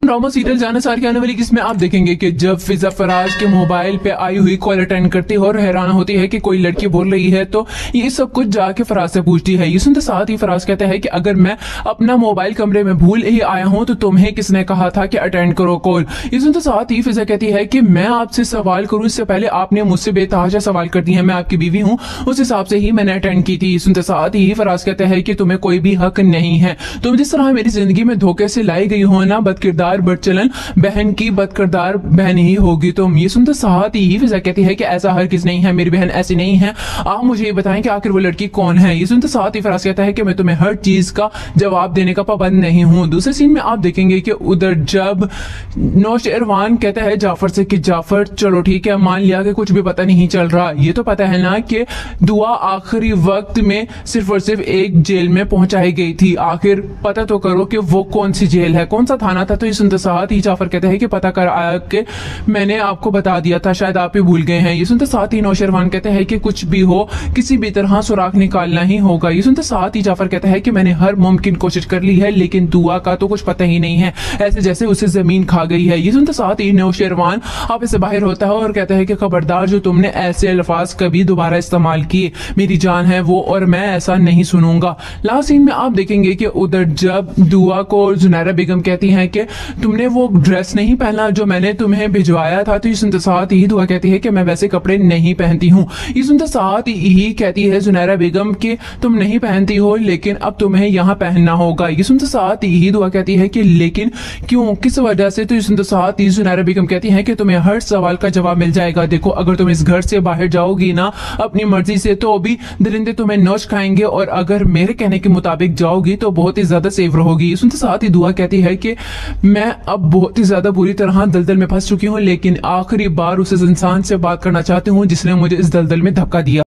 Drama serial जानेसार की आने वाली किस्में आप देखेंगे कि जब फिजा फराज के मोबाइल पे आई हुई कॉल अटेंड करती है और हैरान होती है कि कोई लड़की बोल रही है, तो ये सब कुछ जाके फराज से पूछती है। ये सुनते साथ ही फराज कहता है कि अगर मैं अपना मोबाइल कमरे में भूल ही आया हूं तो तुम्हें किसने कहा था कि अटेंड करो कॉल। ये सुनते साथ ही फिजा कहती है कि मैं आपसे सवाल करूं इससे पहले आपने मुझसे बेतहाशा सवाल कर दिए हैं, मैं आपकी बीवी हूं, उस हिसाब से ही मैंने अटेंड की थी। सुनते साथ ही फराज कहता है कि तुम्हें कोई भी हक नहीं है, तुम जिस तरह मेरी जिंदगी में धोखे से लाई गई हो ना, बदकिरदार बदचलन बहन की बदकिरदार बहन ही होगी तुम। ये सुनते साथ ही फिजा कहती है कि ऐसा हरगिज़ नहीं है, मेरी बहन ऐसी नहीं है, आप मुझे ये बताएं कि आखिर वो लड़की कौन है। ये सुनते साथ ही फराज कहता है कि मैं तुम्हें हर चीज का जवाब देने का पाबंद नहीं हूं। दूसरे सीन में आप देखेंगे कि उधर जब नौशेरवान कहता है जाफर से कि जाफर चलो ठीक है, मान लिया कि कुछ भी पता नहीं चल रहा, ये तो पता है ना कि दुआ आखिरी वक्त में सिर्फ और सिर्फ एक जेल में पहुंचाई गई थी, आखिर पता तो करो कि वो कौन सी जेल है, कौन सा थाना था। तो ये सुनते साथ ही जाफर कहते हैं कि पता कर आया कि मैंने आपको बता दिया था, शायद आप ही भूल गए हैं। ये सुनते साथ ही नौशेरवान कहते हैं कि कुछ भी हो किसी भी तरह सुराग निकालना ही होगा। ये सुनते साथ ही जाफर कहता है कि मैंने हर मुमकिन कोशिश कर ली है लेकिन दुआ का तो कुछ पता ही नहीं है, ऐसे जैसे उसे जमीन खा गई है। ये सुनते साथ ही नौशेरवान आप से बाहर होता है और कहता है कि खबरदार जो तुमने ऐसे अल्फाज कभी दोबारा इस्तेमाल किए, मेरी जान है वो और मैं ऐसा नहीं सुनूंगा। लास्ट सीन में आप देखेंगे कि उधर जब दुआ को जुनैरा बेगम कहती हैं कि तुमने वो ड्रेस नहीं पहना जो मैंने तुम्हें भिजवाया था, तो ये सुनते साथ ही दुआ कहती है कि मैं वैसे कपड़े नहीं पहनती हूँ। ये सुनते साथ ही कहती है जुनैरा बेगम कि तुम नहीं पहनती हो लेकिन अब तुम्हें यहाँ पहनना होगा। ये सुनते साथ ही दुआ कहती है कि लेकिन क्यों, किस वजह से। तो ये सुनते साथ ही जुनैरा बेगम कहती है कि तुम्हें हर सवाल का जवाब मिल जाएगा। देखो अगर तुम इस घर से बाहर जाओगी ना अपनी मर्जी से तो अभी दरिंदे तुम्हें नोच खाएंगे और अगर मेरे कहने के मुताबिक जाओगी तो बहुत ही ज्यादा सेफ रहोगी। ये सुनते साथ ही दुआ कहती है कि मैं अब बहुत ही ज्यादा बुरी तरह दलदल में फंस चुकी हूँ लेकिन आखिरी बार उस इंसान से बात करना चाहती हूँ जिसने मुझे इस दलदल में धक्का दिया।